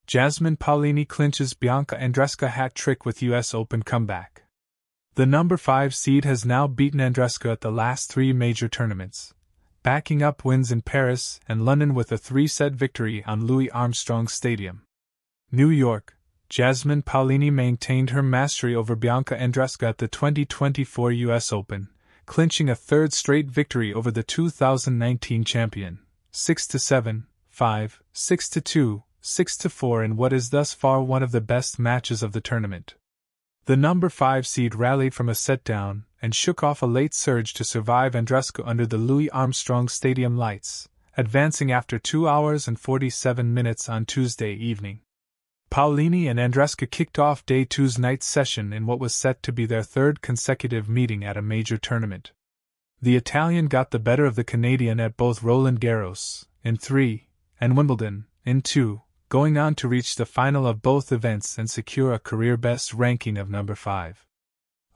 Jasmine Paolini clinches Bianca Andreescu hat trick with US Open comeback. The number 5 seed has now beaten Andreescu at the last 3 major tournaments, backing up wins in Paris and London with a 3-set victory on Louis Armstrong Stadium. New York, Jasmine Paolini maintained her mastery over Bianca Andreescu at the 2024 US Open, clinching a 3rd straight victory over the 2019 champion, 6-7, 5, 6-2, 6-4 in what is thus far one of the best matches of the tournament. The number 5 seed rallied from a set down and shook off a late surge to survive Andreescu under the Louis Armstrong Stadium lights, advancing after 2 hours and 47 minutes on Tuesday evening. Paolini and Andreescu kicked off Day 2's night session in what was set to be their 3rd consecutive meeting at a major tournament. The Italian got the better of the Canadian at both Roland Garros, in 3, and Wimbledon, in 2, going on to reach the final of both events and secure a career-best ranking of number 5.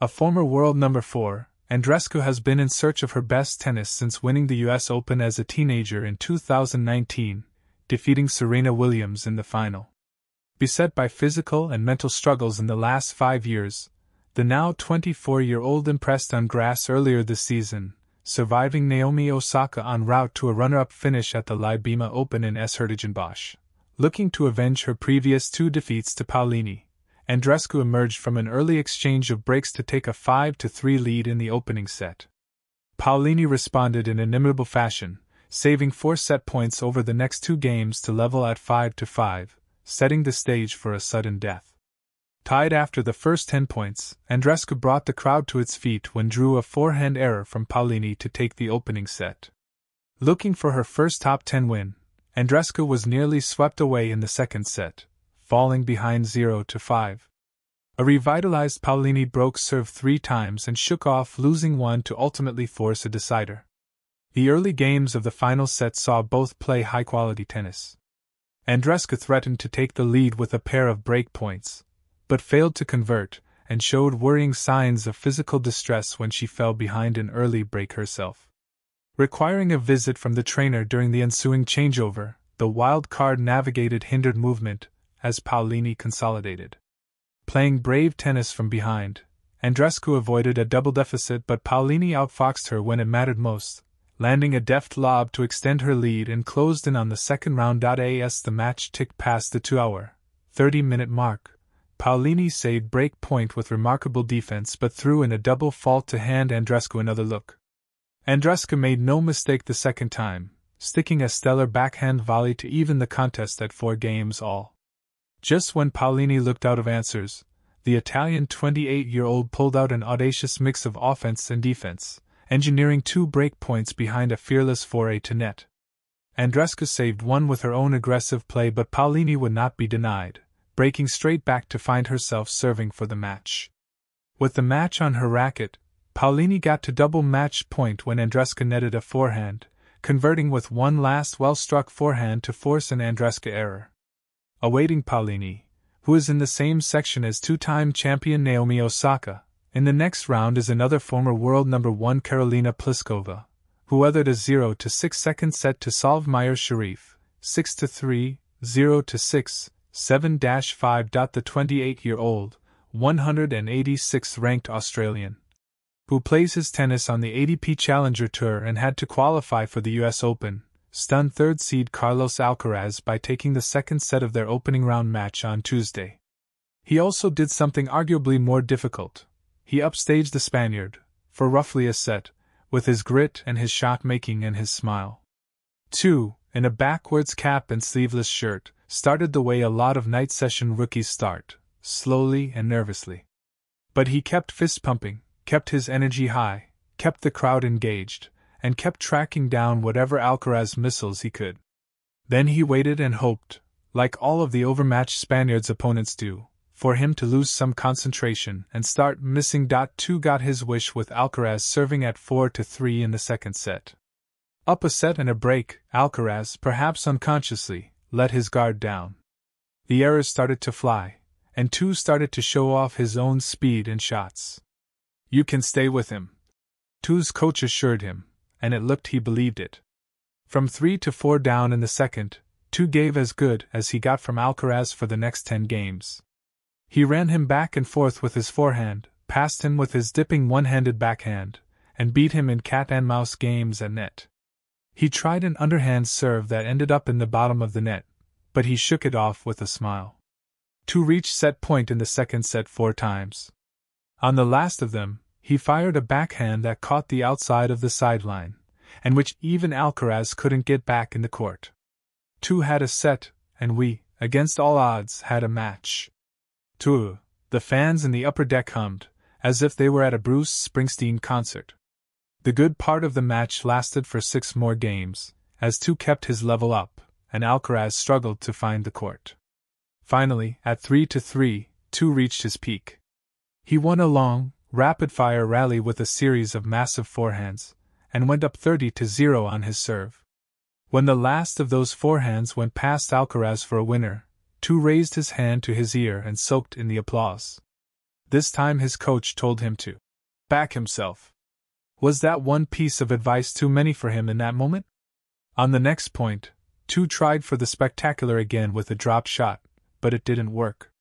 A former world number 4, Andreescu has been in search of her best tennis since winning the US Open as a teenager in 2019, defeating Serena Williams in the final. Beset by physical and mental struggles in the last 5 years, the now 24-year-old impressed on grass earlier this season, surviving Naomi Osaka en route to a runner-up finish at the Libema Open in Hertogenbosch. Looking to avenge her previous 2 defeats to Paolini, Andreescu emerged from an early exchange of breaks to take a 5-3 lead in the opening set. Paolini responded in inimitable fashion, saving 4 set points over the next 2 games to level at 5-5, setting the stage for a sudden death. Tied after the first 10 points, Andreescu brought the crowd to its feet when drew a forehand error from Paolini to take the opening set. Looking for her first top 10 win, Andreescu was nearly swept away in the second set, falling behind 0-5. A revitalized Paolini broke serve 3 times and shook off losing one to ultimately force a decider. The early games of the final set saw both play high-quality tennis. Andreescu threatened to take the lead with a pair of break points, but failed to convert and showed worrying signs of physical distress when she fell behind an early break herself. Requiring a visit from the trainer during the ensuing changeover, the wild card navigated hindered movement as Paolini consolidated. Playing brave tennis from behind, Andreescu avoided a double deficit, but Paolini outfoxed her when it mattered most, landing a deft lob to extend her lead and closed in on the second round. As the match ticked past the 2-hour, 30-minute mark, Paolini saved break point with remarkable defense but threw in a double fault to hand Andreescu another look. Andreescu made no mistake the second time, sticking a stellar backhand volley to even the contest at 4 games all. Just when Paolini looked out of answers, the Italian 28-year-old pulled out an audacious mix of offense and defense, engineering 2 break points behind a fearless foray to net. Andreescu saved one with her own aggressive play, but Paolini would not be denied, breaking straight back to find herself serving for the match. With the match on her racket, Paolini got to double match point when Andreescu netted a forehand, converting with one last well-struck forehand to force an Andreescu error. Awaiting Paolini, who is in the same section as 2-time champion Naomi Osaka, in the next round is another former world number 1 Karolina Pliskova, who weathered a 0-6 second set to solve Mayar Sharif, 6-3, 0-6, 7-5. The 28-year-old, 186th ranked Australian, who plays his tennis on the ATP Challenger Tour and had to qualify for the US Open, stunned 3rd seed Carlos Alcaraz by taking the second set of their opening round match on Tuesday. He also did something arguably more difficult. He upstaged the Spaniard, for roughly a set, with his grit and his shot-making and his smile. 2, in a backwards cap and sleeveless shirt, started the way a lot of night session rookies start, slowly and nervously. But he kept fist-pumping, kept his energy high, kept the crowd engaged, and kept tracking down whatever Alcaraz missiles he could. Then he waited and hoped, like all of the overmatched Spaniard's opponents do, for him to lose some concentration and start missing. 2 got his wish with Alcaraz serving at 4-3 in the second set. Up a set and a break, Alcaraz, perhaps unconsciously, let his guard down. The errors started to fly, and 2 started to show off his own speed and shots. "You can stay with him," 2's coach assured him, and it looked he believed it. From 3-4 down in the second, 2 gave as good as he got from Alcaraz for the next 10 games. He ran him back and forth with his forehand, passed him with his dipping one-handed backhand, and beat him in cat-and-mouse games at net. He tried an underhand serve that ended up in the bottom of the net, but he shook it off with a smile. 2 reached set point in the second set 4 times. On the last of them, he fired a backhand that caught the outside of the sideline, and which even Alcaraz couldn't get back in the court. 2 had a set, and we, against all odds, had a match. 2. The fans in the upper deck hummed, as if they were at a Bruce Springsteen concert. The good part of the match lasted for 6 more games, as 2 kept his level up, and Alcaraz struggled to find the court. Finally, at 3-3, 2 reached his peak. He won a long, rapid-fire rally with a series of massive forehands, and went up 30-0 on his serve. When the last of those forehands went past Alcaraz for a winner, 2 raised his hand to his ear and soaked in the applause. This time his coach told him to back himself. Was that one piece of advice too many for him in that moment? On the next point, 2 tried for the spectacular again with a dropped shot, but it didn't work.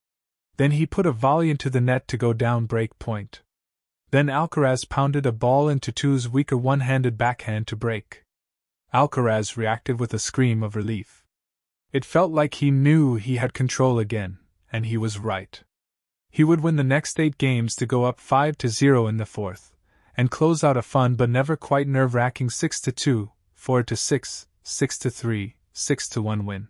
Then he put a volley into the net to go down break point. Then Alcaraz pounded a ball into 2's weaker one-handed backhand to break. Alcaraz reacted with a scream of relief. It felt like he knew he had control again, and he was right. He would win the next 8 games to go up 5-0 in the 4th, and close out a fun but never quite nerve-wracking 6-2, 4-6, 6-3, 6-1 win.